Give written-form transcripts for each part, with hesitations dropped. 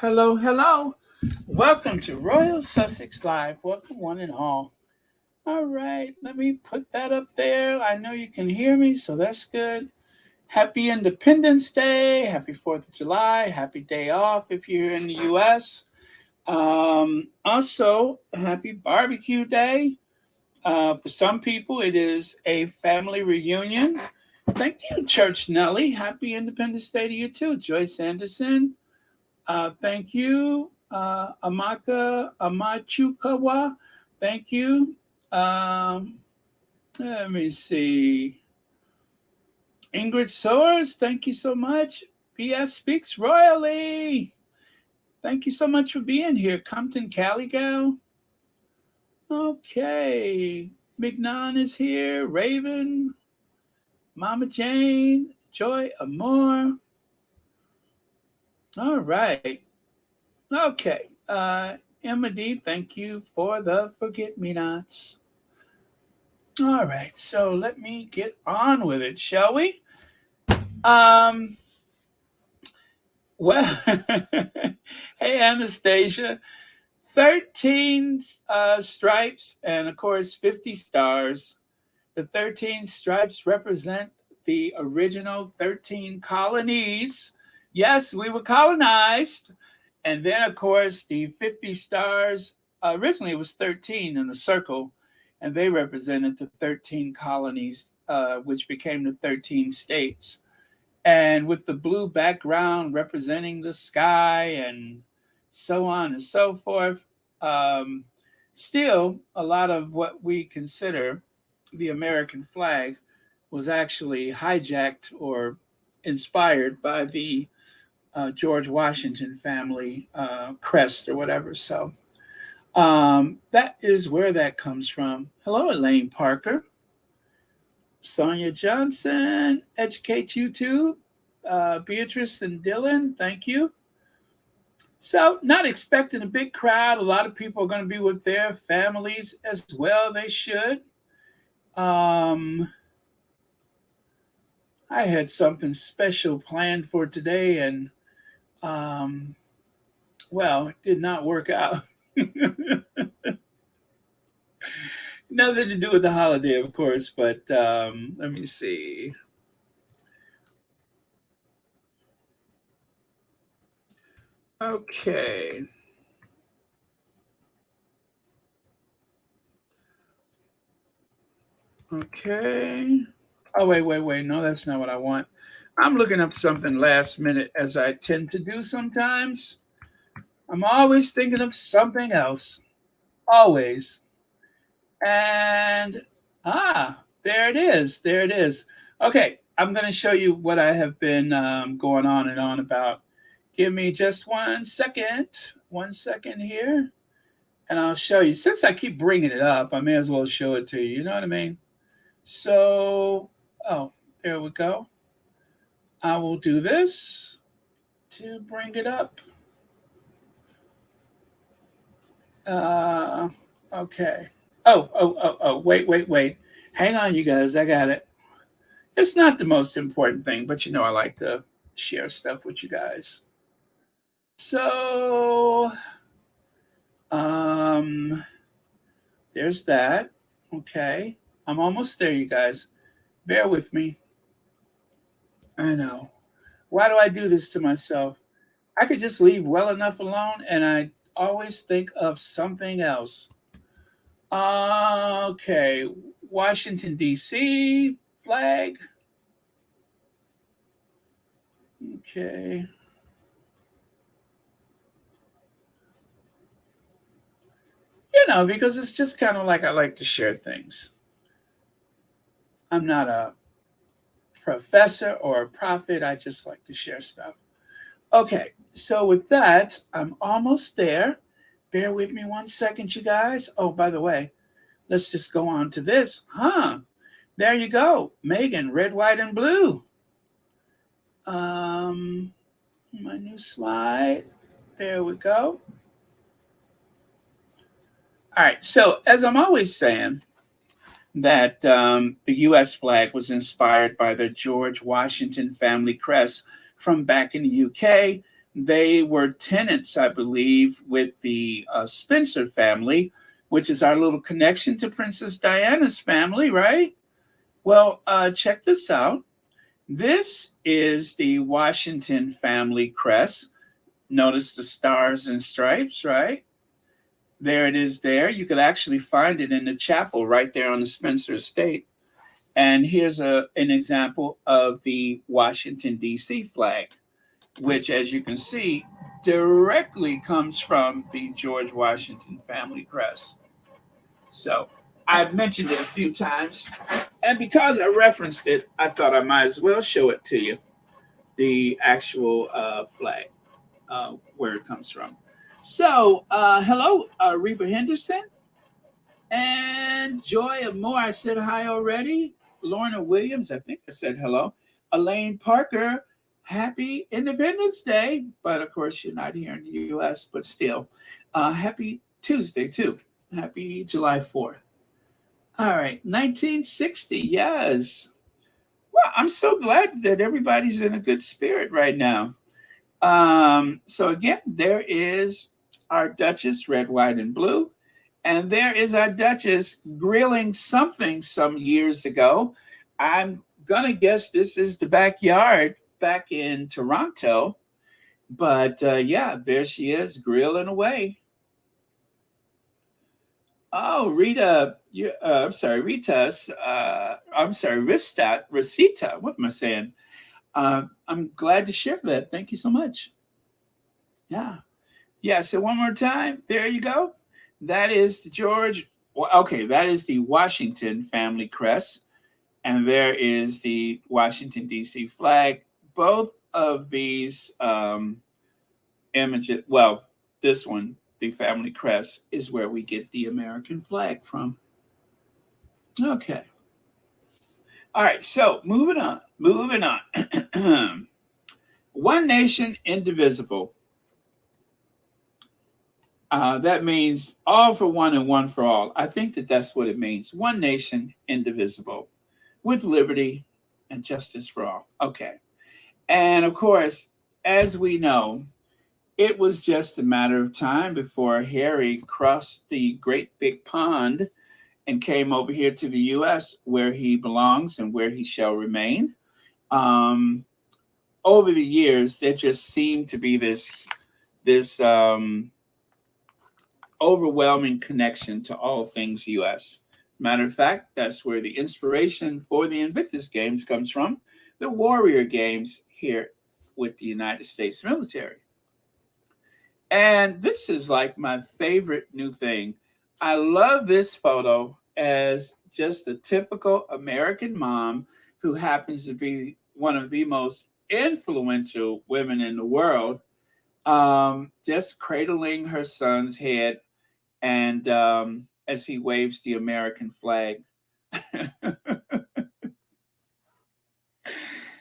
hello, hello. Welcome to Royal Sussex Live. Welcome, one and all. All right, let me put that up there. I know you can hear me, so that's good. Happy Independence Day. Happy 4th of July. Happy day off if you're in the U.S. Also, happy barbecue day. For some people, it is a family reunion. Thank you, Church Nelly. Happy Independence Day to you too, Joyce Anderson. Thank you, Amaka Amachukawa. Thank you. Um, Let me see. Ingrid Soares, thank you so much. PS Speaks Royally. Thank you so much for being here. Compton Caligal. Okay. Mignon is here. Raven. Mama Jane. Joy Amore. All right. Okay. Emma D, thank you for the forget me nots. All right. So let me get on with it, shall we? Um, well, hey, Anastasia. 13 stripes and, of course, 50 stars. The 13 stripes represent the original 13 colonies. Yes, we were colonized. And then, of course, the 50 stars, originally it was 13 in the circle, and they represented the 13 colonies, which became the 13 states. And with the blue background representing the sky and so on and so forth, um, still, a lot of what we consider the American flag was actually hijacked or inspired by the George Washington family crest or whatever. So that is where that comes from. Hello, Elaine Parker. Sonia Johnson, Educate You Too. Beatrice and Dylan, thank you. So, not expecting a big crowd. A lot of people are going to be with their families as well. They should. Um, I had something special planned for today, and um, well, it did not work out. Nothing to do with the holiday, of course, but let me see. Okay. Okay. Oh, wait. No, that's not what I want. I'm looking up something last minute, as I tend to do sometimes. I'm always thinking of something else. Always. And there it is. There it is. Okay, I'm going to show you what I have been going on and on about. Give me just 1 second. 1 second here. And I'll show you. Since I keep bringing it up, I may as well show it to you. You know what I mean? So, oh, there we go. I will do this to bring it up. Uh, okay. Oh, wait. Hang on, you guys. I got it. It's not the most important thing, but I like to share stuff with you guys. So, um, there's that. Okay. I'm almost there, you guys. Bear with me. I know. Why do I do this to myself? I could just leave well enough alone, and I always think of something else. Okay. Washington, D.C. flag. Okay. Because it's just kind of like I like to share things. I'm not a professor or a prophet. I just like to share stuff. Okay, so with that, I'm almost there. Bear with me 1 second, you guys. Oh, by the way, let's just go on to this. There you go. Megan, red, white, and blue. My new slide. There we go. All right, so as I'm always saying, that the U.S. flag was inspired by the George Washington family crest from back in the UK They were tenants, I believe, with the Spencer family, which is our little connection to Princess Diana's family, right? Well, check this out. This is the Washington family crest. Notice the stars and stripes, right? There it is there. You could actually find it in the chapel right there on the Spencer estate. And here's an example of the Washington, D.C. flag, which, as you can see, directly comes from the George Washington family crest. So I've mentioned it a few times. And because I referenced it, I thought I might as well show it to you, the actual flag, where it comes from. So, hello, Reba Henderson and Joy of Moore. I said hi already. Lorna Williams, I think I said hello. Elaine Parker, happy Independence Day. But of course, you're not here in the U.S., but still, happy Tuesday, too. Happy July 4th. All right, 1960, yes. Well, I'm so glad that everybody's in a good spirit right now. So again, there is our Duchess, red, white, and blue. And there is our Duchess grilling something some years ago. I'm going to guess this is the backyard back in Toronto. But yeah, there she is grilling away. Oh, Rita, I'm sorry, Rosita. What am I saying? I'm glad to share that. Thank you so much. Yeah. Yeah. So one more time. There you go. That is the George. Well, okay, that is the Washington family crest. And there is the Washington, D.C. flag. Both of these images, well, this one, the family crest, is where we get the American flag from. Okay. All right. So moving on. Moving on. One nation, indivisible. That means all for one and one for all. I think that that's what it means. One nation, indivisible, with liberty and justice for all. Okay. And of course, as we know, it was just a matter of time before Harry crossed the great big pond and came over here to the U.S., where he belongs and where he shall remain. Um, Over the years, there just seemed to be this overwhelming connection to all things U.S. Matter of fact, that's where the inspiration for the Invictus Games comes from, the Warrior Games here with the United States military. And this is like my favorite new thing. I love this photo as just a typical American mom who happens to be one of the most influential women in the world, just cradling her son's head and as he waves the American flag.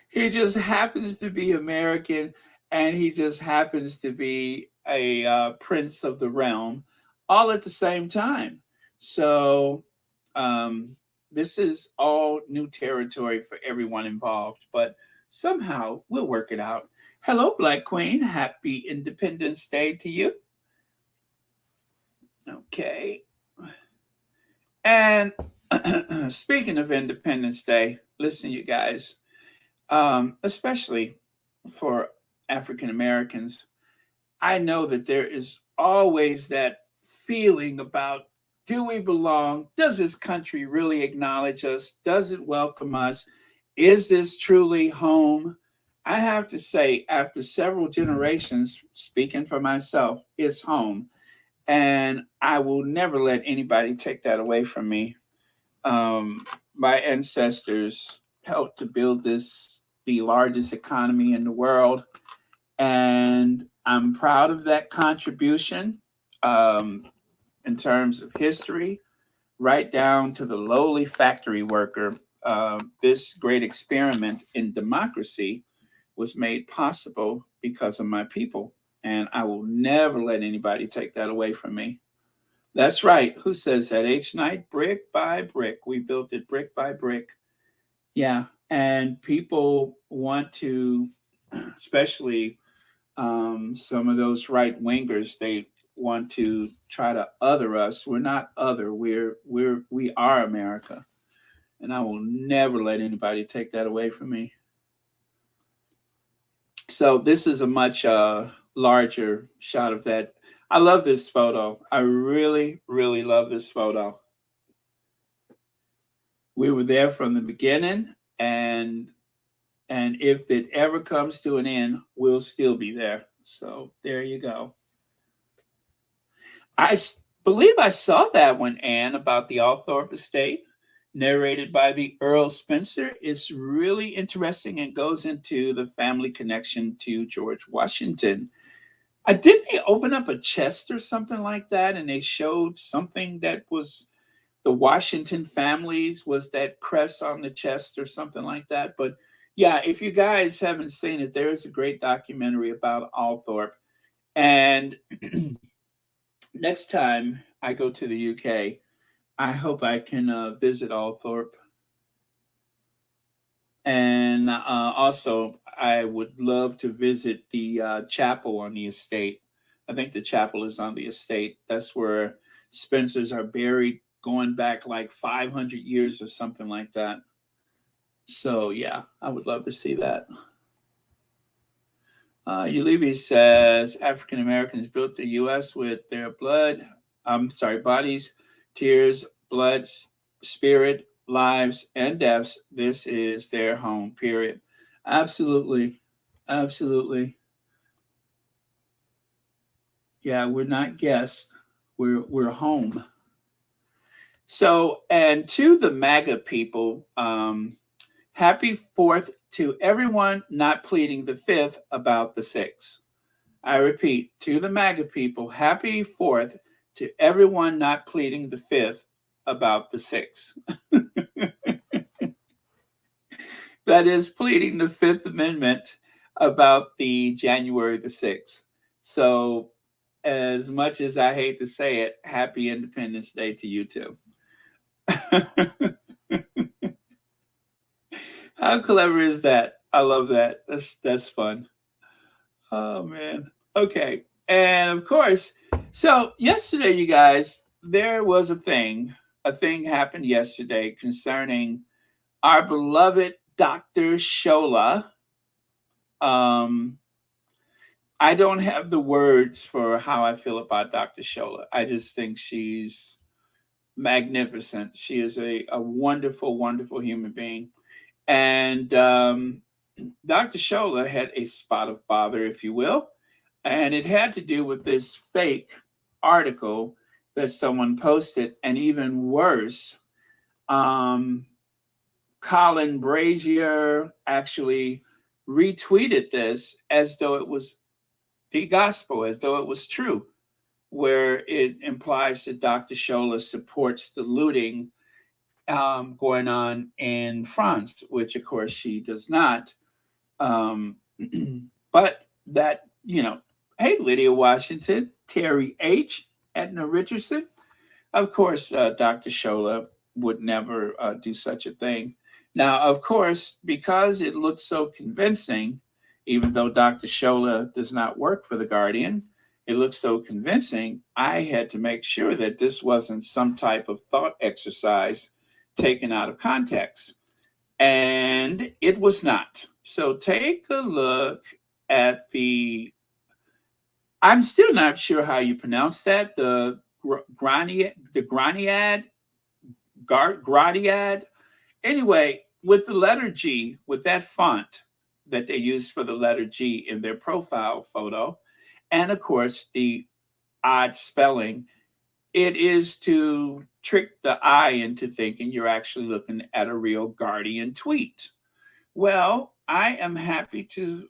He just happens to be American, and he just happens to be a prince of the realm, all at the same time. So this is all new territory for everyone involved, but somehow we'll work it out. Hello, Black Queen. Happy Independence Day to you. Okay. And speaking of Independence Day, listen, you guys, especially for African Americans, I know that there is always that feeling about, do we belong? Does this country really acknowledge us? Does it welcome us? Is this truly home? I have to say, after several generations, speaking for myself, it's home. And I will never let anybody take that away from me. My ancestors helped to build this, the largest economy in the world. And I'm proud of that contribution, in terms of history, right down to the lowly factory worker. This great experiment in democracy was made possible because of my people. And I will never let anybody take that away from me. That's right. Who says that? H. Knight, brick by brick. We built it brick by brick. Yeah. And people want to, especially Some of those right wingers, they want to try to other us. We're not other. We are America, and I will never let anybody take that away from me. So this is a much larger shot of that. I love this photo. I really, really love this photo. We were there from the beginning, and if it ever comes to an end, we'll still be there. So there you go. Believe I saw that one, Anne, about the Althorpe estate, narrated by the Earl Spencer. It's really interesting and goes into the family connection to George Washington. Didn't they open up a chest or something like that, and they showed something that was the Washington families, was that crest on the chest or something like that? But yeah, if you guys haven't seen it, there is a great documentary about Althorpe. And next time I go to the UK, I hope I can visit Althorpe. And also, I would love to visit the chapel on the estate. I think the chapel is on the estate. That's where Spencers are buried, going back like 500 years or something like that. So, yeah, I would love to see that. Ulibi says African Americans built the U.S. with their bodies, tears, blood, spirit, lives, and deaths. This is their home, period. Absolutely. Absolutely. Yeah, we're not guests. We're home. So, and to the MAGA people, happy 4th to everyone not pleading the 5th about the 6th. I repeat, to the MAGA people, happy 4th to everyone not pleading the 5th about the 6th. That is pleading the 5th Amendment about the January the 6th. So, as much as I hate to say it, happy Independence Day to you too. How clever is that? I love that. That's fun. Oh man. Okay. And of course, so yesterday, you guys, there was a thing. A thing happened yesterday concerning our beloved Dr. Shola. I don't have the words for how I feel about Dr. Shola. I just think she's magnificent. She is a wonderful, wonderful human being. And Dr. Shola had a spot of bother, if you will, and it had to do with this fake article that someone posted. And even worse, Colin Brazier actually retweeted this as though it was the gospel, as though it was true, where it implies that Dr. Shola supports the looting going on in France, which of course she does not. But that, hey, Lydia Washington, Terry H., Edna Richardson, of course, Dr. Shola would never do such a thing. Now, of course, because it looks so convincing, even though Dr. Shola does not work for The Guardian, it looks so convincing, I had to make sure that this wasn't some type of thought exercise taken out of context. And it was not. So take a look at I'm still not sure how you pronounce that, the Graniad. Anyway, with the letter G, with that font that they use for the letter G in their profile photo, and of course the odd spelling, it is to trick the eye into thinking you're actually looking at a real Guardian tweet. Well, I am happy to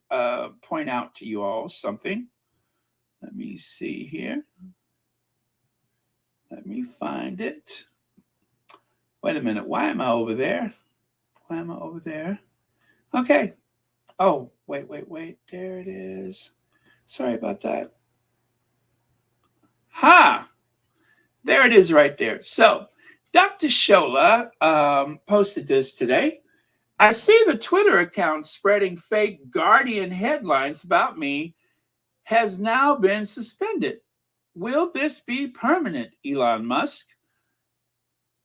point out to you all something. Let me see here. Let me find it. Wait a minute. Why am I over there? Why am I over there? Okay. Oh, wait. There it is. Sorry about that. Ha! There it is right there. So, Dr. Shola posted this today. I see the Twitter account spreading fake Guardian headlines about me has now been suspended. Will this be permanent, Elon Musk?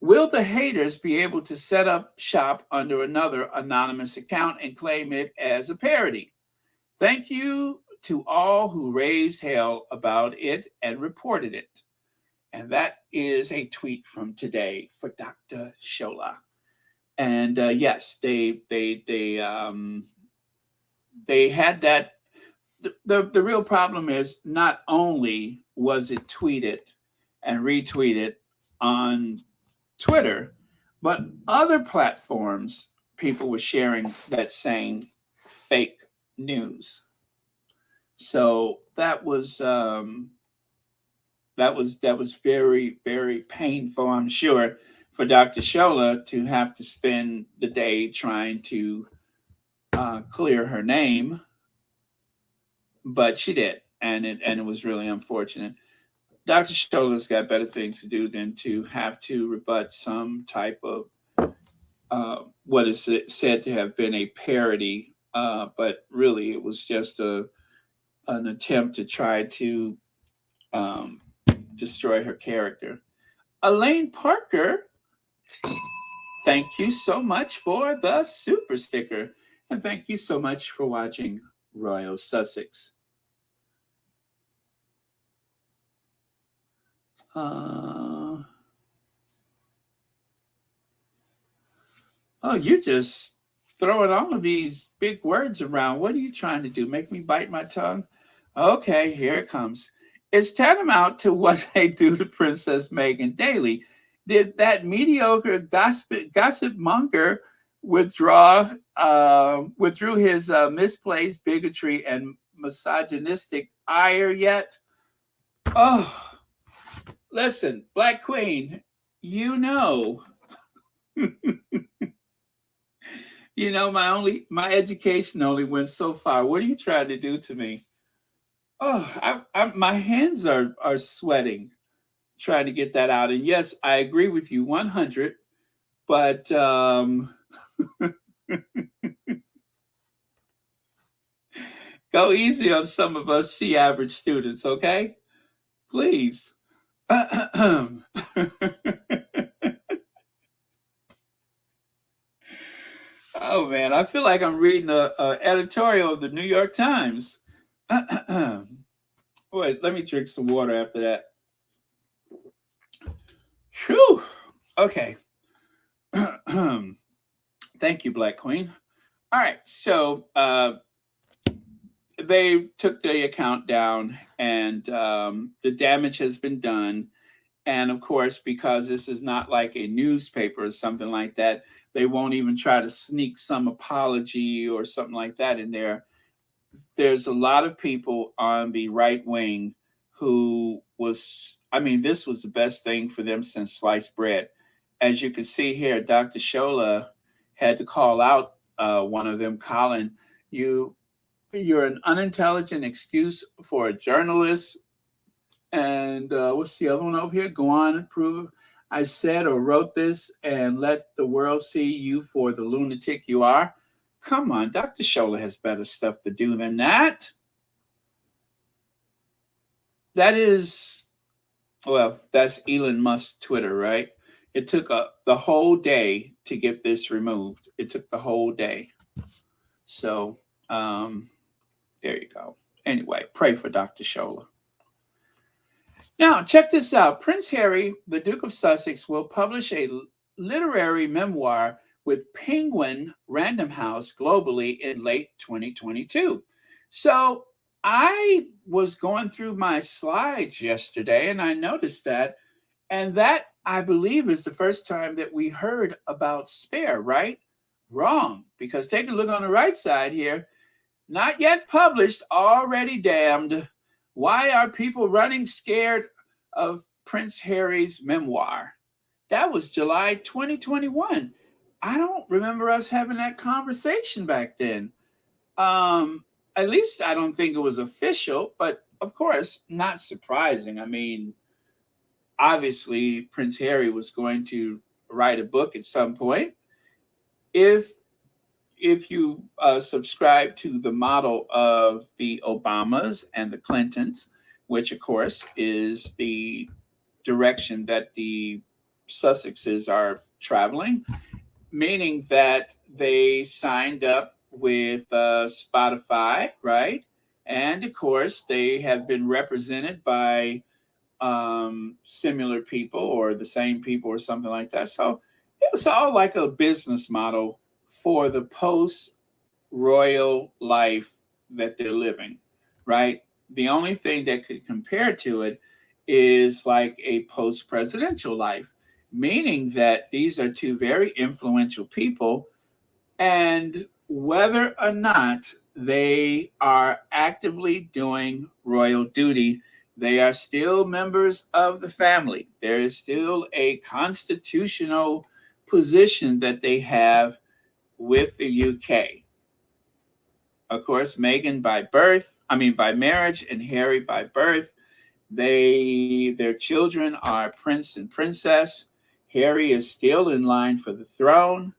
Will the haters be able to set up shop under another anonymous account and claim it as a parody? Thank you to all who raised hell about it and reported it. And that is a tweet from today for Dr. Shola. And yes, they had that. The real problem is not only was it tweeted and retweeted on Twitter, but other platforms people were sharing that same fake news. So that was very, very painful, I'm sure, for Dr. Shola to have to spend the day trying to clear her name, but she did, and it was really unfortunate. Dr. Shola's got better things to do than to have to rebut some type of what is said to have been a parody, but really it was just an attempt to try to um, destroy her character. Elaine Parker, thank you so much for the super sticker. And thank you so much for watching Royal Sussex. Oh, you're just throwing all of these big words around. What are you trying to do? Make me bite my tongue? Okay, here it comes. It's tantamount to what they do to Princess Meghan daily. Did that mediocre gossip monger withdrew his misplaced bigotry and misogynistic ire yet? Oh, listen, Black Queen, you know, my education only went so far. What are you trying to do to me? Oh, my hands are sweating trying to get that out. And yes, I agree with you 100, but go easy on some of us C average students, okay? Please. Oh man, I feel like I'm reading a editorial of the New York Times. Wait, let me drink some water after that. Whew. Okay. Thank you, Black Queen. All right, so they took the account down, and the damage has been done. And of course, because this is not like a newspaper or something like that, they won't even try to sneak some apology or something like that in there. There's a lot of people on the right wing who this was the best thing for them since sliced bread. As you can see here, Dr. Shola had to call out one of them, Colin. You're an unintelligent excuse for a journalist. And what's the other one over here? Go on and prove I said or wrote this and let the world see you for the lunatic you are. Come on, Dr. Shola has better stuff to do than that. That's Elon Musk's Twitter, right? It took the whole day to get this removed. It took the whole day. So there you go. Anyway, pray for Dr. Shola. Now, check this out. Prince Harry, the Duke of Sussex, will publish a literary memoir with Penguin Random House globally in late 2022. So I was going through my slides yesterday and I noticed that. And that, I believe, is the first time that we heard about Spare, right? Wrong, because take a look on the right side here. Not yet published, already damned. Why are people running scared of Prince Harry's memoir? That was July 2021. I don't remember us having that conversation back then. At least I don't think it was official, but of course, not surprising. I mean, obviously, Prince Harry was going to write a book at some point. If if you subscribe to the model of the Obamas and the Clintons, which of course is the direction that the Sussexes are traveling, meaning that they signed up with Spotify, right? And of course, they have been represented by similar people or the same people or something like that. So it's all like a business model for the post royal life that they're living, right? The only thing that could compare to it is like a post presidential life, meaning that these are two very influential people, and whether or not they are actively doing royal duty, they are still members of the family. There is still a constitutional position that they have with the UK. Of course, Meghan by birth, I mean by marriage, and Harry by birth. Their children are prince and princess. Harry is still in line for the throne,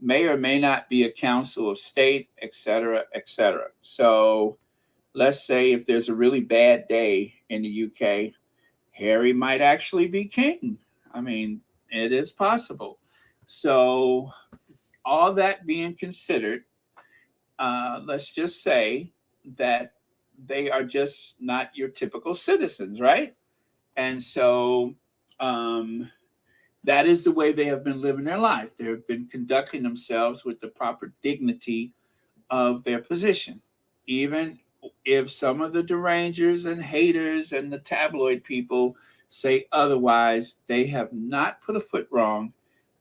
may or may not be a council of state, etc., etc. So let's say if there's a really bad day in the UK, Harry might actually be king. I mean, it is possible. So all that being considered, let's just say that they are just not your typical citizens, right? And so um, that is the way they have been living their life. They have been conducting themselves with the proper dignity of their position. Even if some of the derangers and haters and the tabloid people say otherwise, they have not put a foot wrong.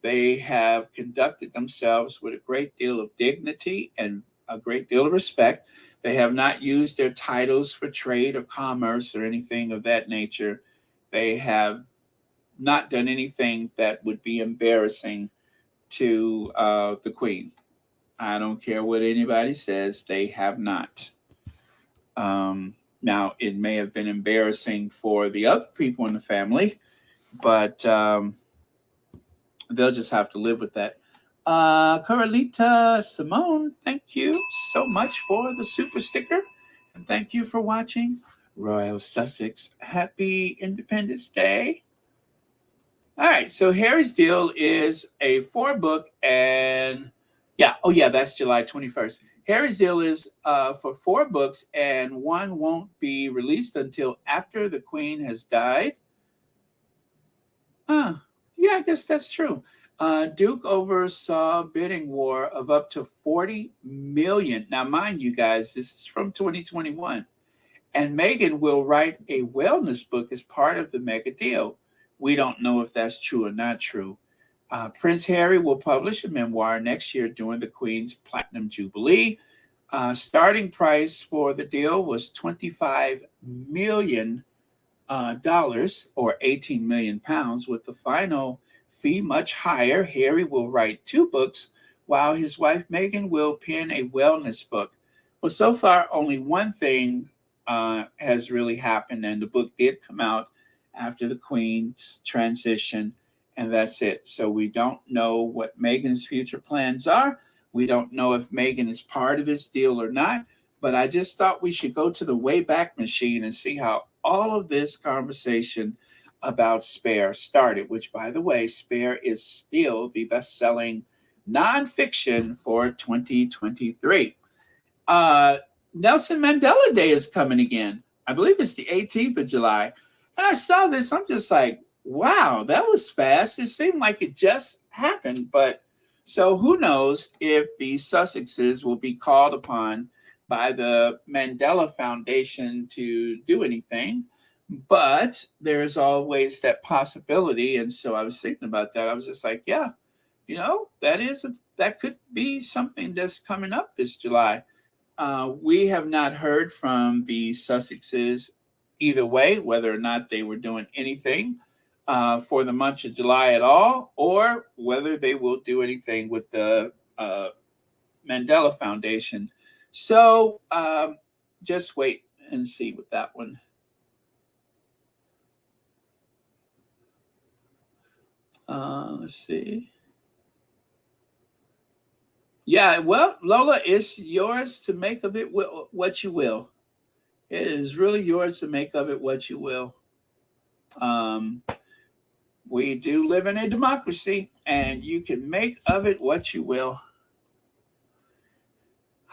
They have conducted themselves with a great deal of dignity and a great deal of respect. They have not used their titles for trade or commerce or anything of that nature. They have not done anything that would be embarrassing to the Queen. I don't care what anybody says, they have not. Now, it may have been embarrassing for the other people in the family, but they'll just have to live with that. Carolita Simone, thank you so much for the super sticker. And thank you for watching Royal Sussex. Happy Independence Day. All right, so Harry's Deal is a 4 book and yeah, oh yeah, that's July 21st. Harry's Deal is for 4 books and one won't be released until after the Queen has died. Uh, yeah, I guess that's true. Duke oversaw bidding war of up to 40 million. Now, mind you guys, this is from 2021. And Meghan will write a wellness book as part of the mega deal. We don't know if that's true or not true. Prince Harry will publish a memoir next year during the Queen's Platinum Jubilee. Starting price for the deal was $25 million or 18 million pounds, with the final fee much higher. Harry will write 2 books, while his wife Meghan will pen a wellness book. Well, so far, only one thing has really happened, and the book did come out after the Queen's transition, and that's it. So we don't know what Meghan's future plans are. We don't know if Meghan is part of this deal or not. But I just thought we should go to the Wayback Machine and see how all of this conversation about Spare started, which, by the way, Spare is still the best selling nonfiction for 2023. Uh, Nelson Mandela Day is coming again. I believe it's the 18th of July. And I saw this, I'm just like, wow, that was fast. It seemed like it just happened. But so who knows if the Sussexes will be called upon by the Mandela Foundation to do anything. But there's always that possibility. And so I was thinking about that. I was just like, yeah, that could be something that's coming up this July. We have not heard from the Sussexes either way, whether or not they were doing anything for the month of July at all, or whether they will do anything with the Mandela Foundation. So just wait and see with that one. Let's see. Yeah, well, Lola, it's yours to make of it what you will. It is really yours to make of it what you will. Um, we do live in a democracy, and you can make of it what you will.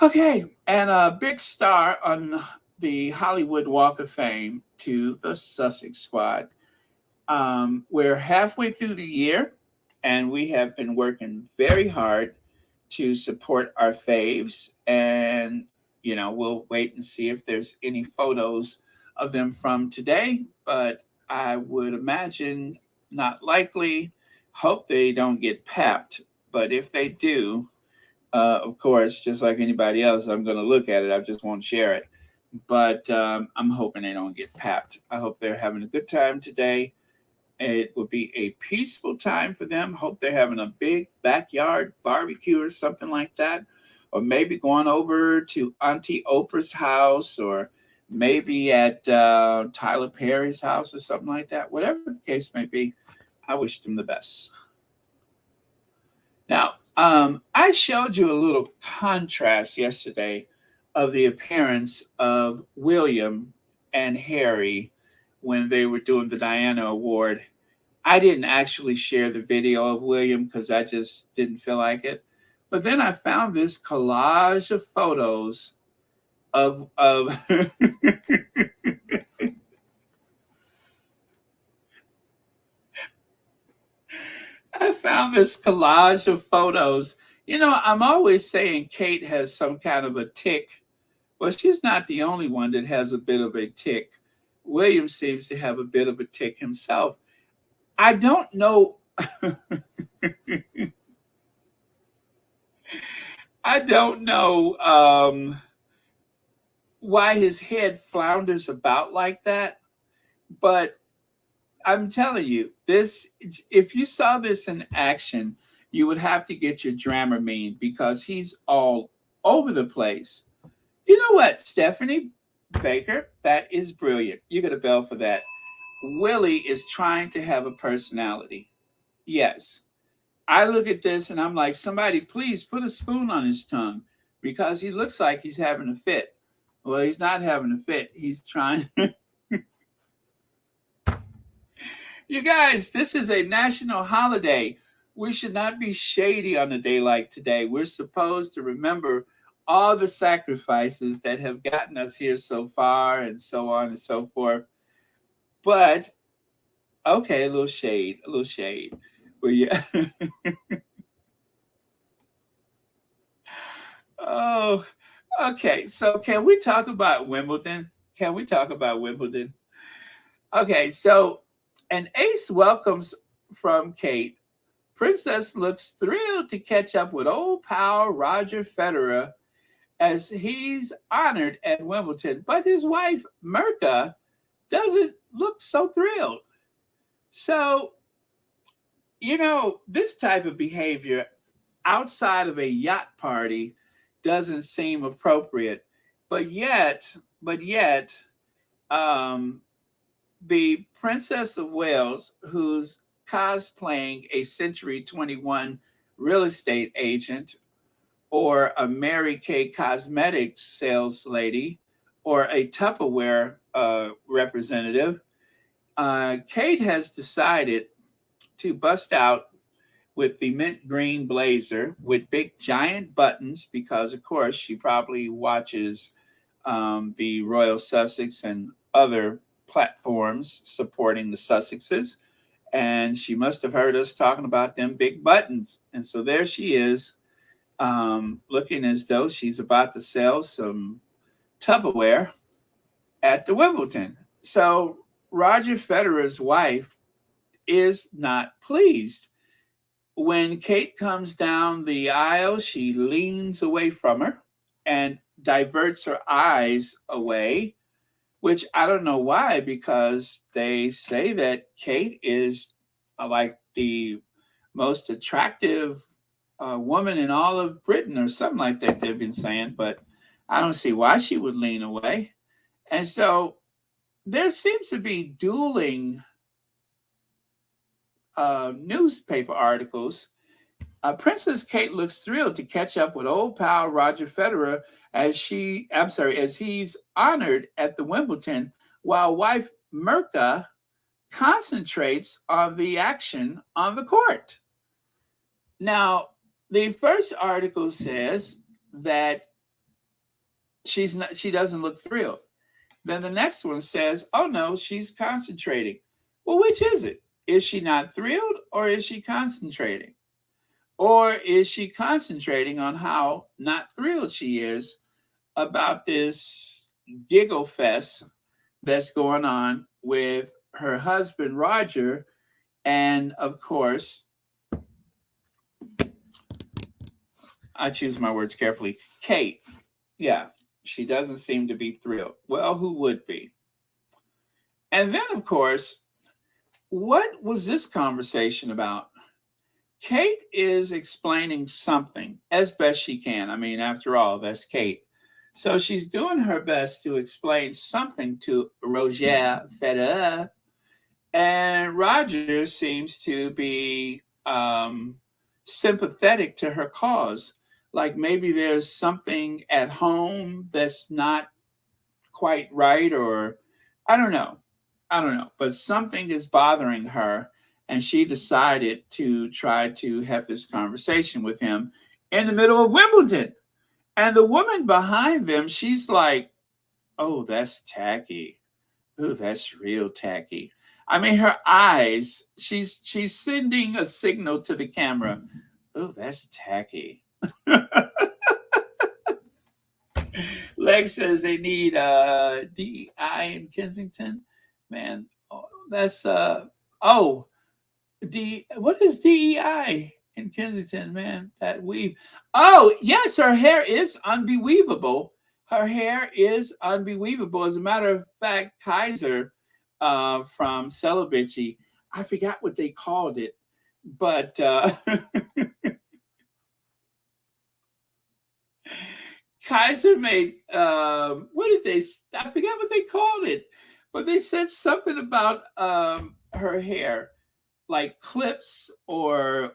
Okay, and a big star on the Hollywood Walk of Fame to the Sussex squad. We're halfway through the year, and we have been working very hard to support our faves. And, we'll wait and see if there's any photos of them from today, but I would imagine not likely. Hope they don't get papped. But if they do, of course, just like anybody else, I'm going to look at it. I just won't share it. But I'm hoping they don't get papped. I hope they're having a good time today. It will be a peaceful time for them. Hope they're having a big backyard barbecue or something like that. Or maybe going over to Auntie Oprah's house, or maybe at Tyler Perry's house or something like that. Whatever the case may be, I wish them the best. Now, I showed you a little contrast yesterday of the appearance of William and Harry when they were doing the Diana Award. I didn't actually share the video of William because I just didn't feel like it. But then I found this collage of photos of I found this collage of photos. I'm always saying Kate has some kind of a tick. Well, she's not the only one that has a bit of a tick. William seems to have a bit of a tick himself. I don't know. I don't know why his head flounders about like that, but I'm telling you, this, if you saw this in action, you would have to get your Dramamine because he's all over the place. You know what, Stephanie Baker? That is brilliant. You get a bell for that. Willie is trying to have a personality. Yes. I look at this and I'm like, somebody please put a spoon on his tongue because he looks like he's having a fit. Well, he's not having a fit. He's trying. You guys, this is a national holiday. We should not be shady on a day like today. We're supposed to remember all the sacrifices that have gotten us here so far and so on and so forth. But okay, a little shade, a little shade. Well, yeah. Oh, okay. So can we talk about Wimbledon? Can we talk about Wimbledon? Okay, so an ace welcomes from Kate. Princess looks thrilled to catch up with old pal Roger Federer as he's honored at Wimbledon, but his wife Mirka doesn't look so thrilled. So, this type of behavior outside of a yacht party doesn't seem appropriate. But yet, um, the Princess of Wales, who's cosplaying a Century 21 real estate agent, or a Mary Kay Cosmetics sales lady, or a Tupperware representative, Kate has decided to bust out with the mint green blazer with big giant buttons because, of course, she probably watches the Royal Sussex and other platforms supporting the Sussexes. And she must have heard us talking about them big buttons. And so there she is, looking as though she's about to sell some Tupperware at the Wimbledon. So Roger Federer's wife is not pleased. When Kate comes down the aisle, she leans away from her and diverts her eyes away, which I don't know why, because they say that Kate is like the most attractive woman in all of Britain or something like that, they've been saying, but I don't see why she would lean away. And so there seems to be dueling newspaper articles Princess Kate looks thrilled to catch up with old pal Roger Federer as he's honored at the Wimbledon, while wife Mirka concentrates on the action on the court. Now, the first article says that she doesn't look thrilled. Then the next one says, oh no, she's concentrating. Well, which is it? Is she not thrilled or is she concentrating? Or is she concentrating on how not thrilled she is about this giggle fest that's going on with her husband, Roger, and of course, I choose my words carefully, Kate. Yeah, she doesn't seem to be thrilled. Well, who would be? And then, of course, what was this conversation about? Kate is explaining something as best she can. I mean, after all, that's Kate. So she's doing her best to explain something to Roger Federer. And Roger seems to be sympathetic to her cause. Like maybe there's something at home that's not quite right, or I don't know. But something is bothering her. And she decided to try to have this conversation with him in the middle of Wimbledon. And the woman behind them, she's like, oh, that's tacky. Oh, that's real tacky. I mean, her eyes, she's sending a signal to the camera. Oh, that's tacky. Lex says they need DEI in Kensington. Man, that's what is DEI in Kensington, man? That weave. Oh, yes, her hair is unbelievable. Her hair is unbelievable. As a matter of fact, Kaiser from Celebrity, I forgot what they called it, but Kaiser made, what did they, I forgot what they called it, but they said something about her hair, like clips or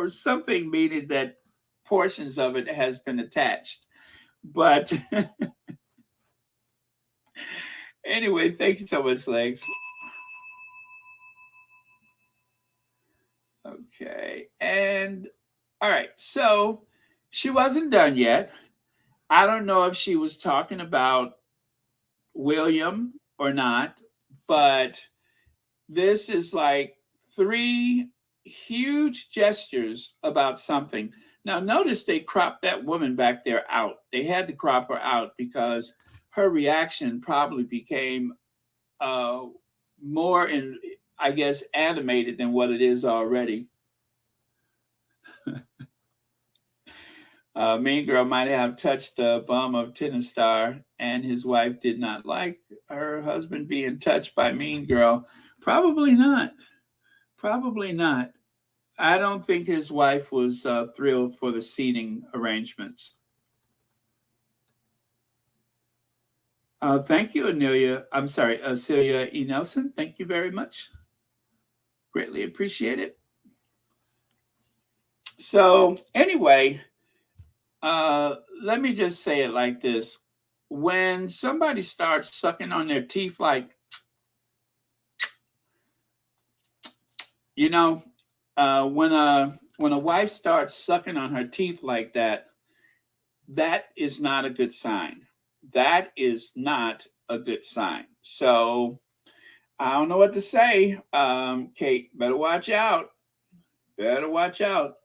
something, meaning that portions of it has been attached. But anyway, thank you so much, Legs. Okay, and all right, so she wasn't done yet. I don't know if she was talking about William or not, but this is like 3 huge gestures about something. Now, notice they cropped that woman back there out. They had to crop her out because her reaction probably became more, I guess, animated than what it is already. Mean Girl might have touched the bum of Tennis Star, and his wife did not like her husband being touched by Mean Girl. Probably not. Probably not. I don't think his wife was thrilled for the seating arrangements. Thank you, Celia E. Nelson. Thank you very much. Greatly appreciate it. So anyway, let me just say it like this. When somebody starts sucking on their teeth like, when a wife starts sucking on her teeth like that, that is not a good sign. That is not a good sign. So I don't know what to say. Kate, better watch out. Better watch out.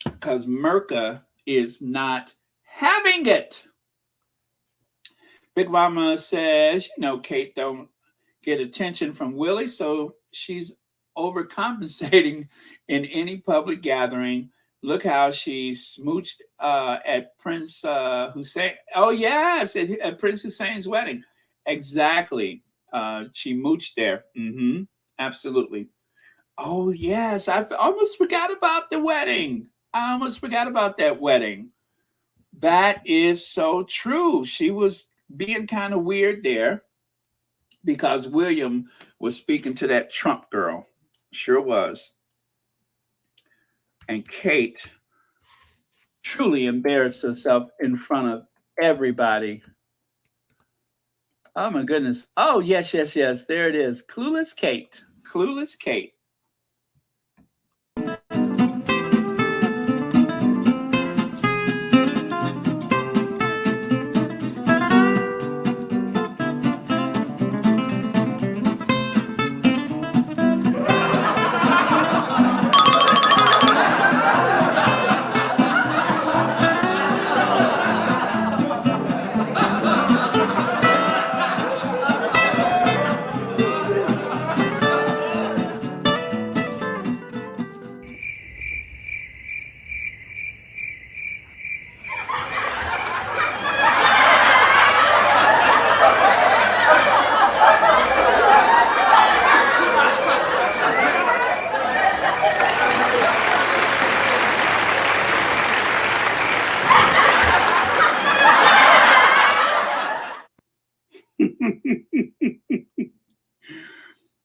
Because Mirka is not having it. Big Mama says, Kate don't get attention from Willie, so she's overcompensating in any public gathering. Look how she smooched at Prince Hussein. Oh, yes, at Prince Hussein's wedding. Exactly. She mooched there. Mm-hmm. Absolutely. Oh, yes. I almost forgot about the wedding. I almost forgot about that wedding. That is so true. She was being kind of weird there because William was speaking to that Trump girl. Sure was. And Kate truly embarrassed herself in front of everybody. Oh my goodness. Oh, yes, yes, yes. There it is. Clueless Kate. Clueless Kate.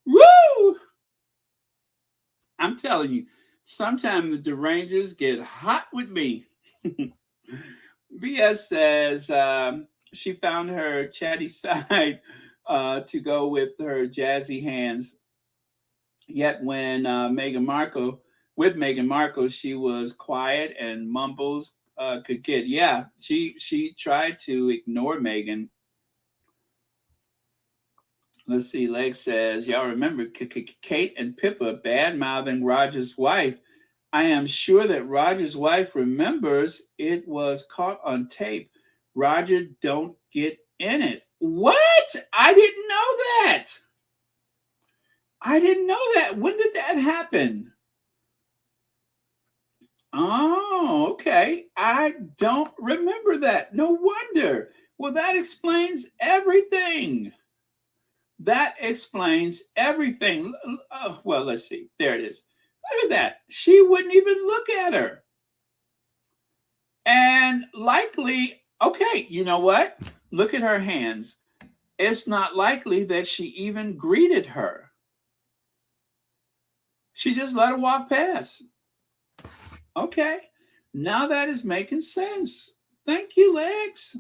Woo! I'm telling you, sometimes the derangers get hot with me. BS says she found her chatty side to go with her jazzy hands. Yet when with Meghan Markle, she was quiet and mumbles could get. Yeah, she tried to ignore Meghan. Let's see. Leg says, y'all remember Kate and Pippa bad mouthing Roger's wife. I am sure that Roger's wife remembers it was caught on tape. Roger, don't get in it. What? I didn't know that. I didn't know that. When did that happen? Oh, okay. I don't remember that. No wonder. Well, that explains everything. That explains everything. Well, let's see. There it is. Look at that. She wouldn't even look at her. And likely, okay, you know what? Look at her hands. It's not likely that she even greeted her. She just let her walk past. Okay. Now that is making sense. Thank you, Legs.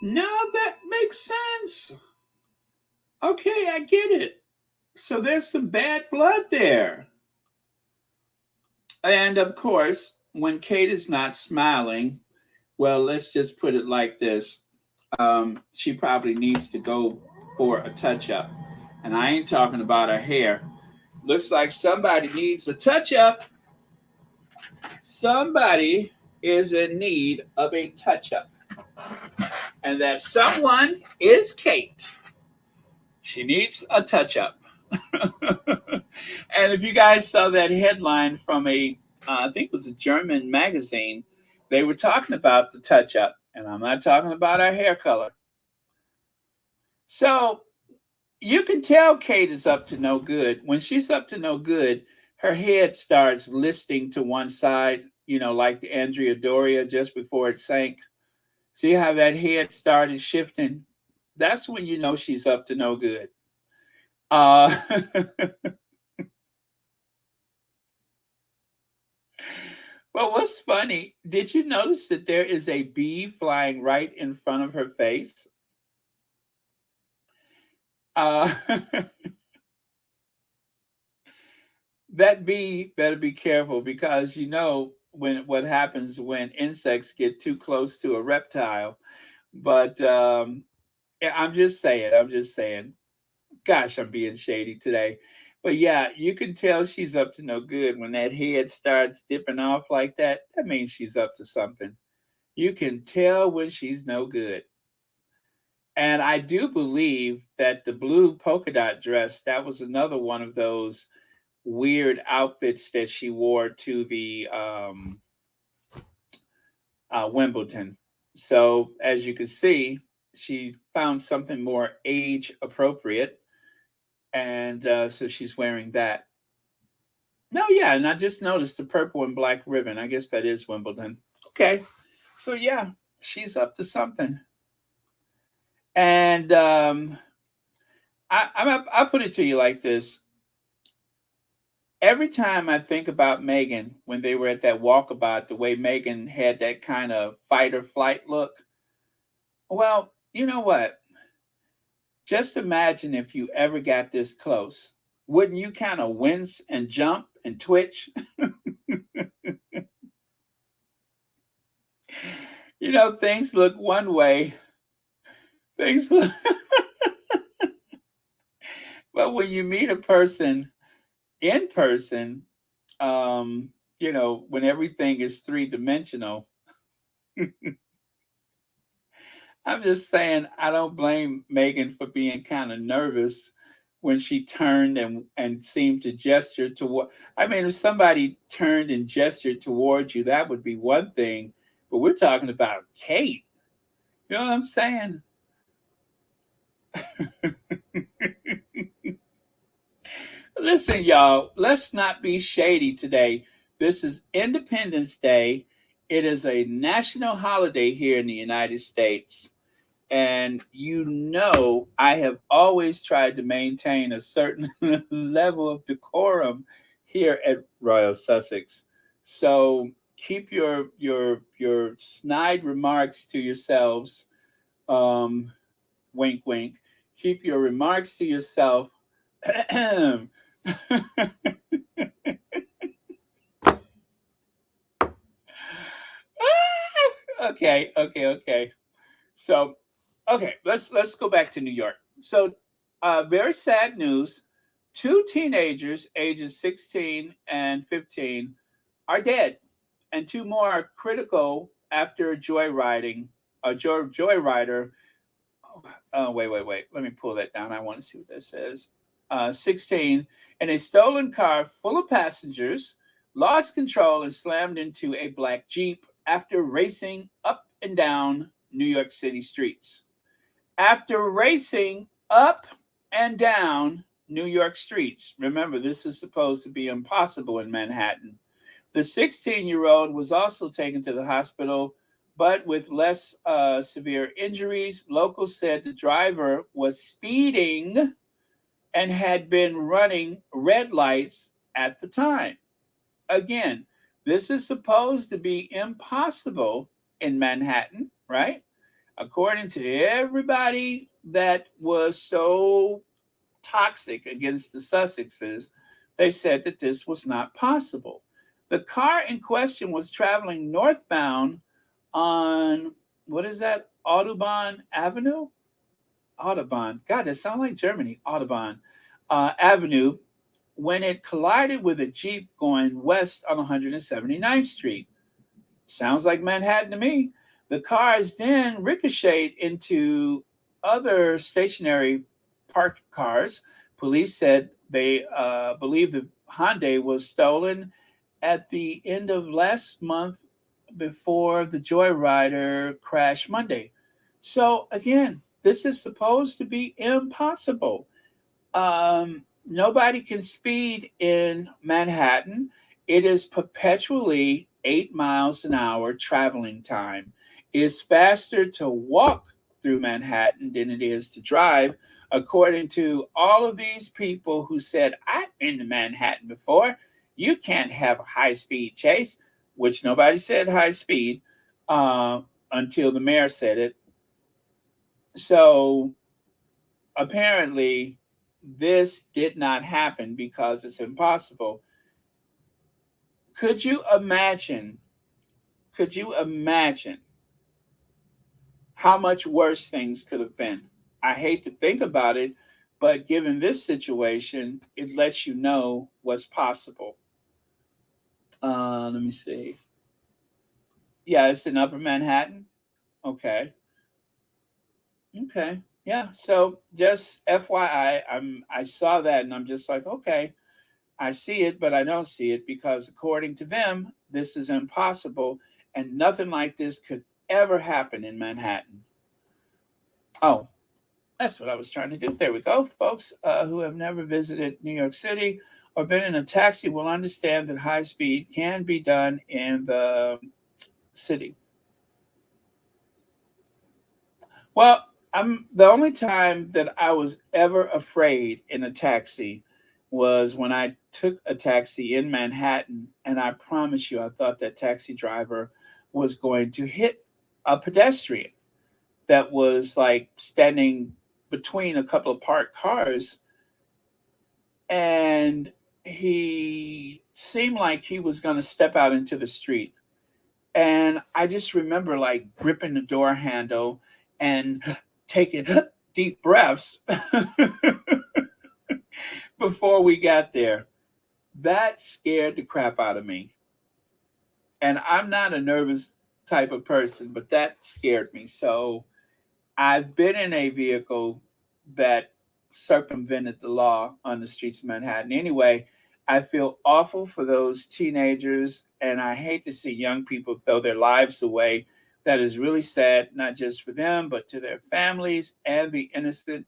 Now that makes sense. Okay, I get it. So there's some bad blood there. And of course, when Kate is not smiling, well, let's just put it like this. She probably needs to go for a touch up. And I ain't talking about her hair. Looks like somebody needs a touch up. Somebody is in need of a touch up. And that someone is Kate. She needs a touch up. And if you guys saw that headline from I think it was a German magazine, they were talking about the touch up. And I'm not talking about her hair color. So you can tell Kate is up to no good. When she's up to no good, her head starts listing to one side, like the Andrea Doria just before it sank. See how that head started shifting? That's when you know she's up to no good. Uh, well, what's funny, did you notice that there is a bee flying right in front of her face? Uh, that bee better be careful because what happens when insects get too close to a reptile. But yeah, I'm just saying. Gosh, I'm being shady today. But yeah, you can tell she's up to no good when that head starts dipping off like that. That means she's up to something. You can tell when she's no good. And I do believe that the blue polka dot dress, that was another one of those weird outfits that she wore to the Wimbledon. So as you can see, she found something more age appropriate, and so she's wearing that. No, yeah, and I just noticed the purple and black ribbon. I guess that is Wimbledon. Okay, so yeah, she's up to something. And I put it to you like this: Every time I think about Megan when they were at that walkabout, the way Megan had that kind of fight or flight look, well, you know what? Just imagine if you ever got this close. Wouldn't you kind of wince and jump and twitch? Things look one way, things look, but when you meet a person in person, when everything is three-dimensional, I'm just saying I don't blame Megan for being kind of nervous when she turned and seemed to gesture toward. I mean, if somebody turned and gestured towards you, that would be one thing. But we're talking about Kate. You know what I'm saying? Listen, y'all, let's not be shady today. This is Independence Day. It is a national holiday here in the United States. And I have always tried to maintain a certain level of decorum here at Royal Sussex. So keep your snide remarks to yourselves. Um, Wink, wink. Keep your remarks to yourself. Okay, okay, okay. So, okay, let's go back to New York. So, very sad news. Two teenagers, ages 16 and 15, are dead, and two more are critical after a joyrider. Wait. Let me pull that down. I want to see what that says. 16, and a stolen car full of passengers lost control and slammed into a black Jeep after racing up and down New York City streets. After racing up and down New York streets. Remember, this is supposed to be impossible in Manhattan. The 16-year-old was also taken to the hospital, but with less severe injuries. Locals said the driver was speeding and had been running red lights at the time. Again, this is supposed to be impossible in Manhattan, right? According to everybody that was so toxic against the Sussexes, they said that this was not possible. The car in question was traveling northbound on, what is that? Audubon Avenue? Audubon. God, that sounds like Germany. Audubon Avenue, when it collided with a Jeep going west on 179th Street. Sounds like Manhattan to me. The cars then ricocheted into other stationary parked cars. Police said they believe the Hyundai was stolen at the end of last month before the Joyrider crash Monday. So again, this is supposed to be impossible. Nobody can speed in Manhattan. It is perpetually 8 miles an hour traveling time. It is faster to walk through Manhattan than it is to drive, according to all of these people who said, I've been to Manhattan before. You can't have a high speed chase, which nobody said high speed uh, until the mayor said it. So apparently, this did not happen because it's impossible. Could you imagine? Could you imagine how much worse things could have been? I hate to think about it, but given this situation, it lets you know what's possible. Let me see. Yeah, it's in Upper Manhattan. Okay. Okay. Yeah. So just FYI, I saw that and I'm just like, okay, I see it, but I don't see it because according to them, this is impossible and nothing like this could ever happen in Manhattan. Oh, that's what I was trying to do. There we go. Folks who have never visited New York City or been in a taxi will understand that high speed can be done in the city. Well, I'm the only time that I was ever afraid in a taxi was when I took a taxi in Manhattan, and I promise you, I thought that taxi driver was going to hit a pedestrian that was like standing between a couple of parked cars, and he seemed like he was going to step out into the street. And I just remember like gripping the door handle and taking deep breaths before we got there. That scared the crap out of me. And I'm not a nervous type of person, but that scared me. So I've been in a vehicle that circumvented the law on the streets of Manhattan. Anyway, I feel awful for those teenagers, and I hate to see young people throw their lives away. That is really sad, not just for them, but to their families and the innocent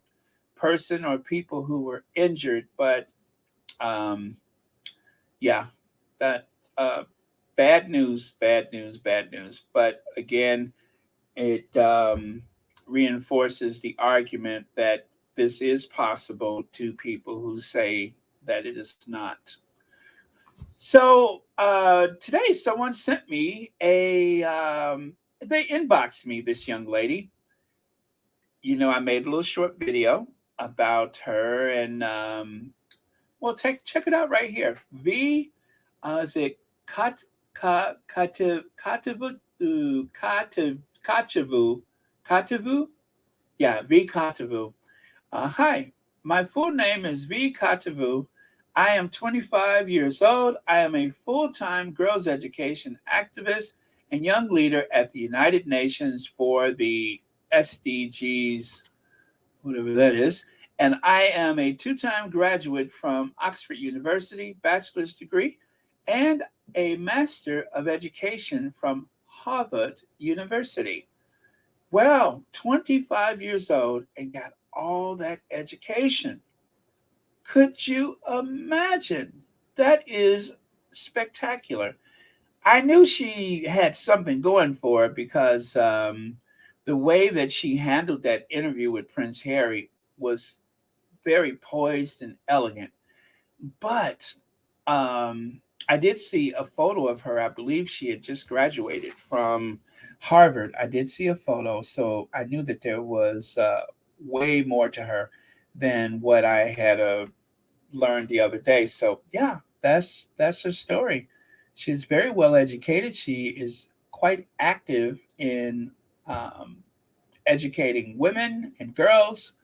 person or people who were injured. But um, yeah, that bad news, bad news, bad news. But again, it reinforces the argument that this is possible to people who say that it is not. So today, someone sent me they inboxed me, this young lady. I made a little short video about her, and well, check it out right here. Is it Kat Katavu Katavu Katavu? Yeah, V Katavu. Hi, my full name is V Katavu. I am 25 years old. I am a full-time girls' education activist and young leader at the United Nations for the SDGs, whatever that is. And I am a two-time graduate from Oxford University, bachelor's degree, and a Master of Education from Harvard University. Well, 25 years old and got all that education. Could you imagine? That is spectacular. I knew she had something going for her because the way that she handled that interview with Prince Harry was very poised and elegant. But I did see a photo of her. I believe she had just graduated from Harvard. I did see a photo, so I knew that there was way more to her than what I had learned the other day. So yeah, that's her story. She's very well educated. She is quite active in um, educating women and girls,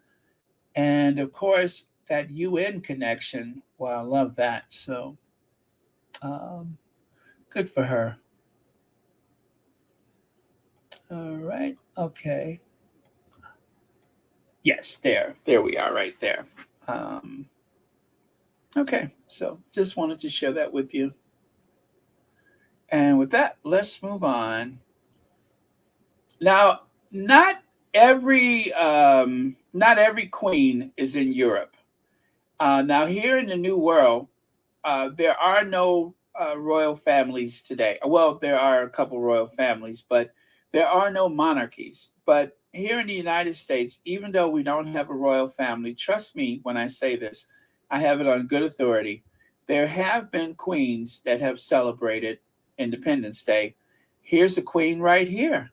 and of course that UN connection. Well, I love that. So um, good for her. All right. Okay. Yes, there we are, right there. Um, okay. So just wanted to share that with you. And with that, let's move on. Now, not every queen is in Europe. Now, here in the New World, there are no royal families today. Well, there are a couple royal families, but there are no monarchies. But here in the United States, even though we don't have a royal family, trust me when I say this, I have it on good authority. There have been queens that have celebrated Independence Day. Here's a queen right here.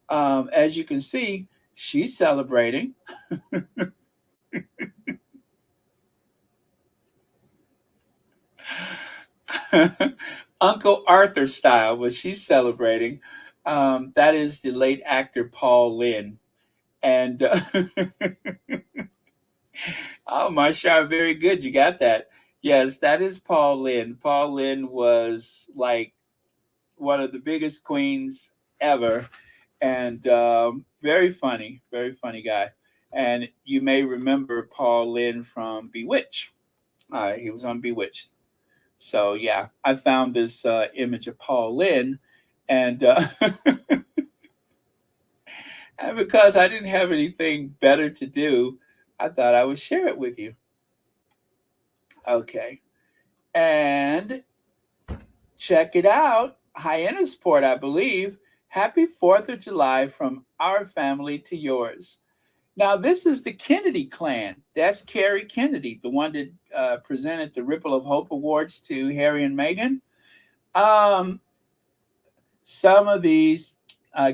As you can see, she's celebrating. Uncle Arthur style, but she's celebrating. That is the late actor Paul Lynde. And oh, Marsha, very good. You got that. Yes, that is Paul Lynde. Paul Lynde was like one of the biggest queens ever, and very funny guy. And you may remember Paul Lynde from Bewitched. He was on Bewitched. So yeah, I found this image of Paul Lynde, and and because I didn't have anything better to do, I thought I would share it with you. Okay, and check it out, Hyannisport, I believe. Happy 4th of July from our family to yours. Now, this is the Kennedy clan. That's Carrie Kennedy, the one that presented the Ripple of Hope Awards to Harry and Meghan. Um, some of these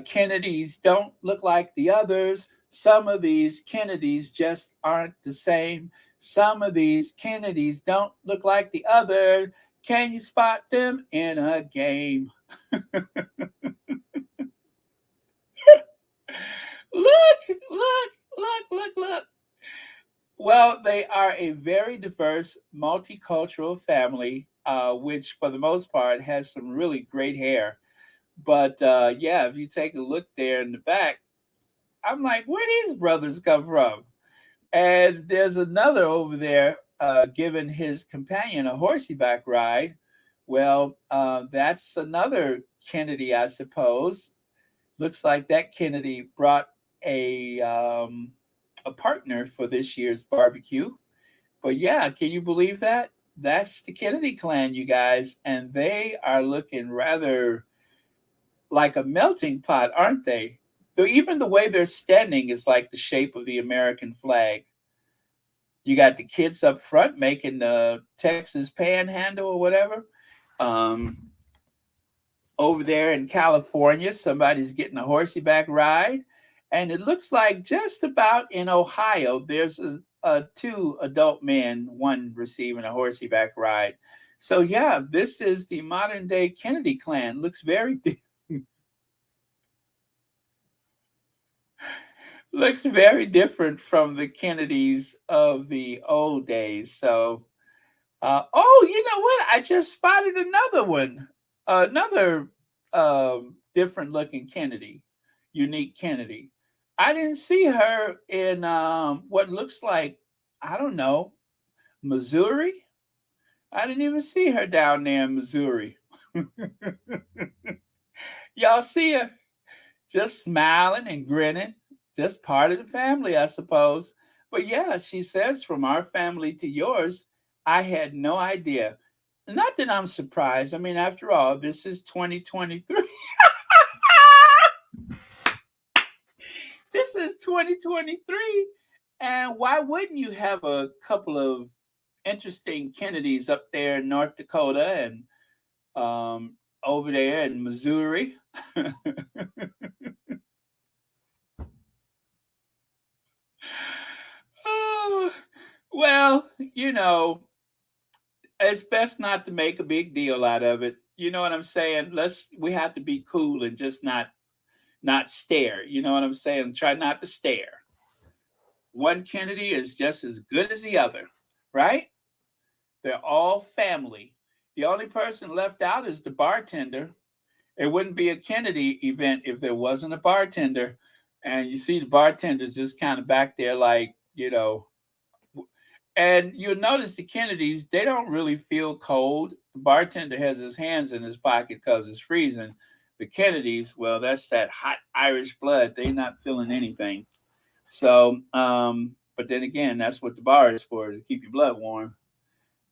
Kennedys don't look like the others. Some of these Kennedys just aren't the same. Some of these Kennedys don't look like the other. Can you spot them in a game? Look. Well, they are a very diverse, multicultural family, which for the most part has some really great hair. But yeah, if you take a look there in the back, I'm like, where these brothers come from? And there's another over there giving his companion a horseback ride. Well, that's another Kennedy, I suppose. Looks like that Kennedy brought a partner for this year's barbecue. But yeah, can you believe that? That's the Kennedy clan, you guys, and they are looking rather like a melting pot, aren't they? Though even the way they're standing is like the shape of the American flag. You got the kids up front making the Texas Panhandle or whatever. Um, Over there in California, somebody's getting a horseback ride, and it looks like just about in Ohio, there's two adult men, one receiving a horseback ride. So yeah, this is the modern day Kennedy clan. Looks very different from the Kennedys of the old days. So, oh, you know what? I just spotted another one, another different looking Kennedy, unique Kennedy. I didn't see her in what looks like, I don't know, Missouri. I didn't even see her down there in Missouri. Y'all see her? Just smiling and grinning, just part of the family, I suppose. But yeah, she says, from our family to yours, I had no idea. Not that I'm surprised. I mean, after all, this is 2023. This is 2023. And why wouldn't you have a couple of interesting Kennedys up there in North Dakota and over there in Missouri? Oh, well, it's best not to make a big deal out of it. You know what I'm saying? We have to be cool and just not stare. You know what I'm saying? Try not to stare. One Kennedy is just as good as the other, right? They're all family. The only person left out is the bartender. It wouldn't be a Kennedy event if there wasn't a bartender. And you see the bartender's just kind of back there like, and you'll notice the Kennedys, they don't really feel cold. The bartender has his hands in his pocket because it's freezing. The Kennedys, well, that's that hot Irish blood. They're not feeling anything. So, but then again, that's what the bar is for, to keep your blood warm.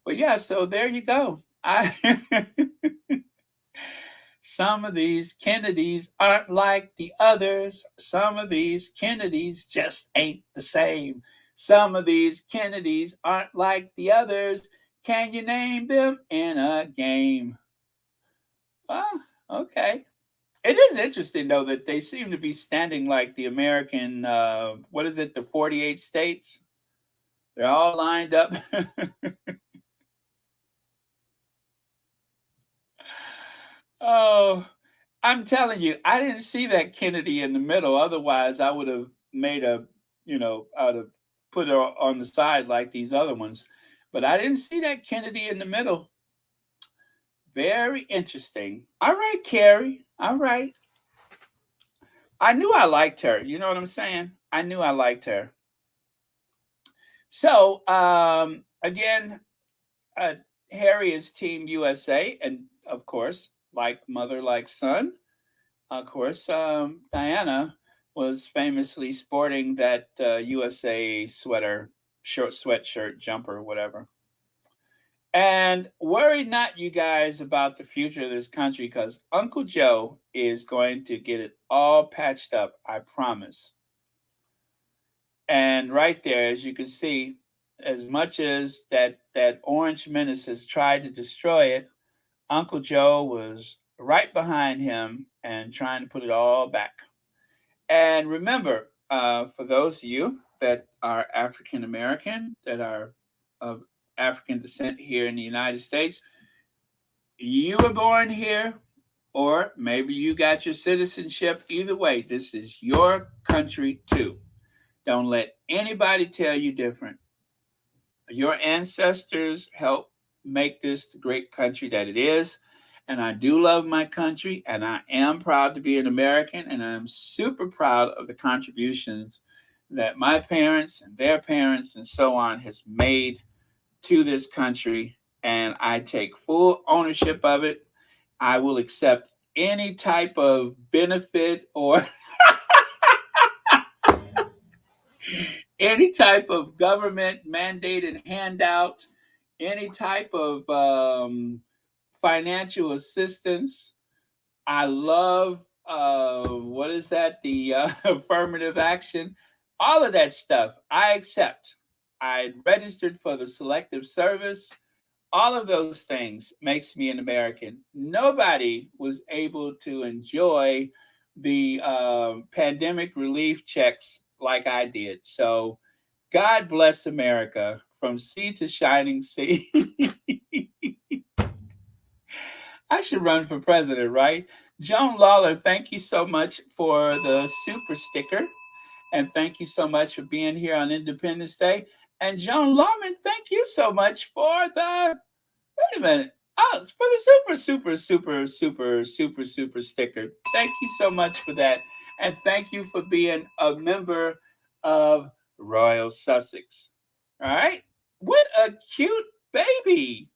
But yeah, so there you go. I Some of these Kennedys aren't like the others. Some of these Kennedys just ain't the same. Some of these Kennedys aren't like the others. Can you name them in a game? Well, okay. It is interesting though that they seem to be standing like the American. What is it? The 48 states. They're all lined up. Oh, I'm telling you, I didn't see that Kennedy in the middle. Otherwise, I would have made I would have put her on the side like these other ones. But I didn't see that Kennedy in the middle. Very interesting. All right, Carrie. All right. I knew I liked her. You know what I'm saying? I knew I liked her. So, again, uh, Harry is Team USA. And of course, like mother, like son. Of course, Diana was famously sporting that USA sweater, short sweatshirt, jumper, whatever. And worry not, you guys, about the future of this country because Uncle Joe is going to get it all patched up, I promise. And right there, as you can see, as much as that orange menace has tried to destroy it, Uncle Joe was right behind him and trying to put it all back. And remember, for those of you that are African American, that are of African descent here in the United States, you were born here, or maybe you got your citizenship. Either way, this is your country too. Don't let anybody tell you different. Your ancestors helped make this the great country that it is. And I do love my country, and I am proud to be an American, and I'm super proud of the contributions that my parents and their parents and so on has made to this country. And I take full ownership of it. I will accept any type of benefit or any type of government mandated handout, any type of financial assistance. I love what is that? The affirmative action, all of that stuff. I accept. I registered for the selective service. All of those things makes me an American. Nobody was able to enjoy the pandemic relief checks like I did. So God bless America from sea to shining sea. I should run for president, right? Joan Lawler, thank you so much for the super sticker. And thank you so much for being here on Independence Day. And Joan Lawman, thank you so much for the, wait a minute. Oh, it's for the super sticker. Thank you so much for that. And thank you for being a member of Royal Sussex. All right. What a cute baby.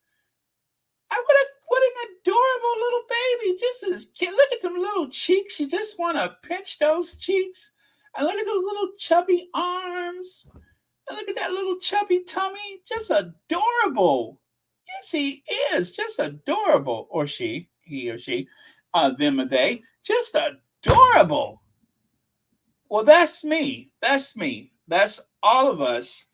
What an adorable little baby. Just as cute. Look at them little cheeks. You just want to pinch those cheeks. And look at those little chubby arms. And look at that little chubby tummy. Just adorable. Yes, he is. Just adorable. Or she, he or she, them or they. Just adorable. Well, that's me. That's me. That's all of us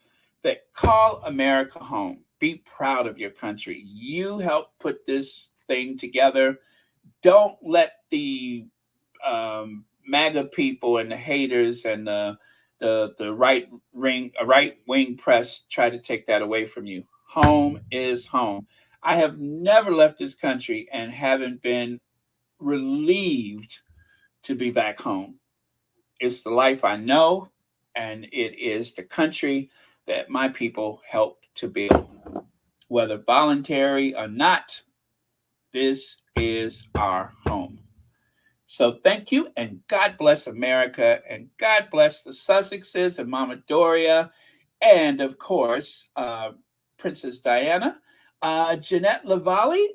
that call America home. Be proud of your country. You helped put this thing together. Don't let the MAGA people and the haters and the right wing press try to take that away from you. Home is home. I have never left this country and haven't been relieved to be back home. It's the life I know, and it is the country that my people helped to build. Whether voluntary or not, this is our home. So thank you, and God bless America, and God bless the Sussexes and Mama Doria, and of course, Princess Diana. Jeanette Lavalley,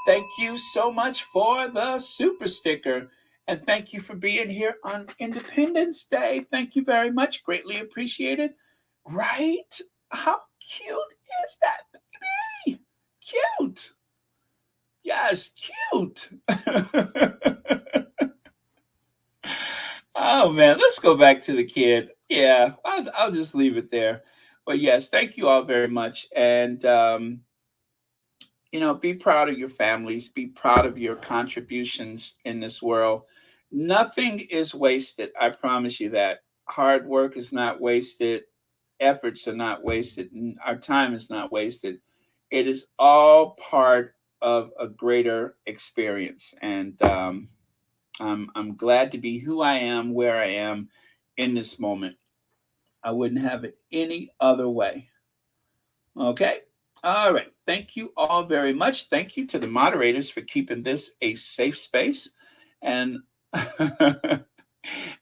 thank you so much for the super sticker. And thank you for being here on Independence Day. Thank you very much. Greatly appreciated. Right? How cute is that baby? Cute. Yes, cute. Oh man, let's go back to the kid. Yeah, I'll just leave it there. But yes, thank you all very much. And be proud of your families, be proud of your contributions in this world. Nothing is wasted. I promise you that. Hard work is not wasted, efforts are not wasted, our time is not wasted. It is all part of a greater experience. And I'm glad to be who I am, where I am in this moment. I wouldn't have it any other way. Okay. All right. Thank you all very much. Thank you to the moderators for keeping this a safe space. And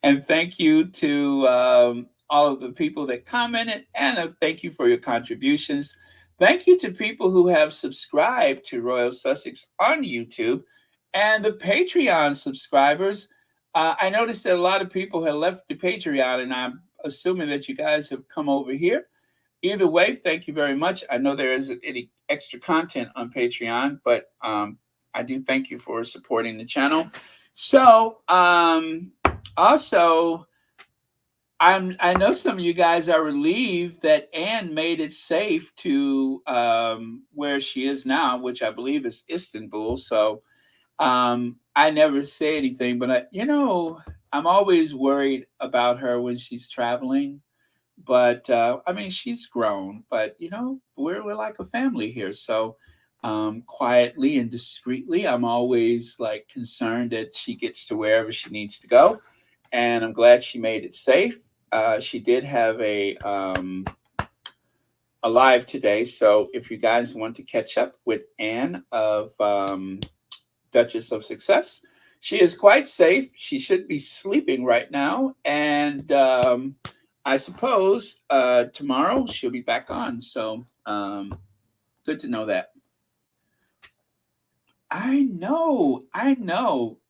and thank you to all of the people that commented. And thank you for your contributions. Thank you to people who have subscribed to Royal Sussex on YouTube and the Patreon subscribers. I noticed that a lot of people have left the Patreon, and I'm assuming that you guys have come over here. Either way, thank you very much. I know there isn't any extra content on Patreon, but I do thank you for supporting the channel. So, also, I know some of you guys are relieved that Anne made it safe to where she is now, which I believe is Istanbul. So I never say anything, but I'm always worried about her when she's traveling. But I mean, she's grown, but we're like a family here. So quietly and discreetly, I'm always like concerned that she gets to wherever she needs to go, and I'm glad she made it safe. She did have a live today, so if you guys want to catch up with Anne of Duchess of Success, she is quite safe. She should be sleeping right now, and I suppose tomorrow she'll be back on. So good to know that. I know.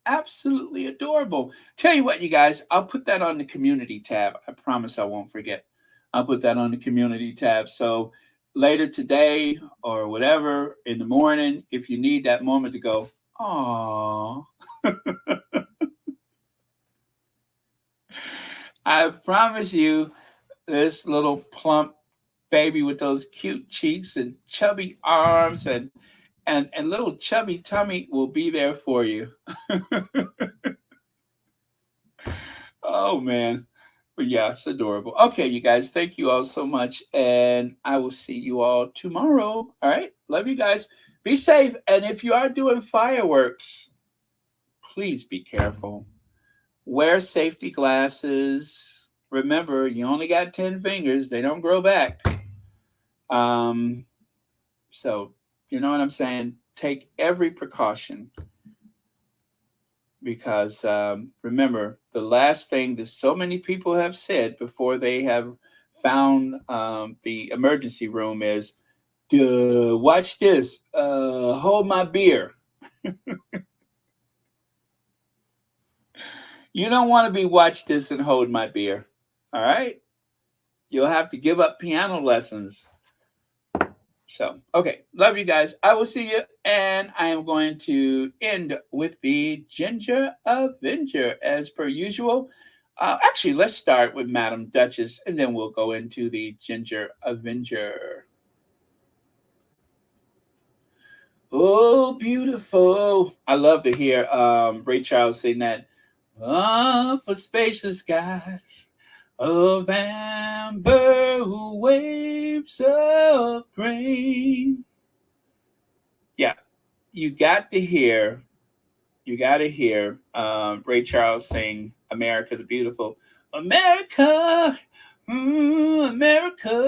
Absolutely adorable. Tell you what, you guys, I'll put that on the community tab. I promise I won't forget. I'll put that on the community tab. So later today or whatever in the morning, if you need that moment to go, oh, I promise you, this little plump baby with those cute cheeks and chubby arms and little chubby tummy will be there for you. Oh man. But yeah, it's adorable. Okay, you guys, thank you all so much. And I will see you all tomorrow. All right. Love you guys. Be safe. And if you are doing fireworks, please be careful. Wear safety glasses. Remember, you only got 10 fingers, they don't grow back. Um, so, you know what I'm saying? Take every precaution because remember the last thing that so many people have said before they have found the emergency room is, watch this, hold my beer. You don't want to be watch this and hold my beer. All right, you'll have to give up piano lessons. So okay, love you guys. I will see you, and I am going to end with the Ginger Avenger as per usual. Actually, let's start with Madam Duchess, and then we'll go into the Ginger Avenger. Oh, beautiful! I love to hear Ray Charles sing that. Ah, for spacious skies of amber waves of grain. Yeah, you got to hear Ray Charles sing America the Beautiful. America, America.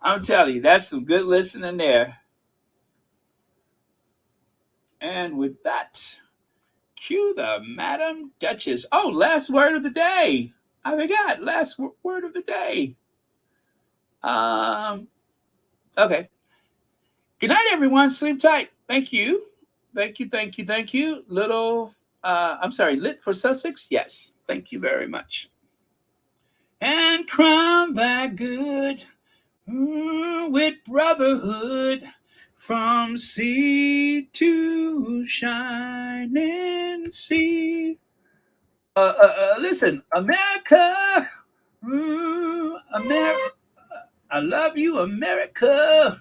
I'm telling you, that's some good listening there. And with that, cue the Madam Duchess. Oh, last word of the day. I forgot. Last word of the day. Um, okay. Good night, everyone. Sleep tight. Thank you. Thank you, thank you, thank you. I'm sorry, lit for Sussex? Yes. Thank you very much. And crown that good with brotherhood from sea to shining sea. Listen, America, America, I love you, America.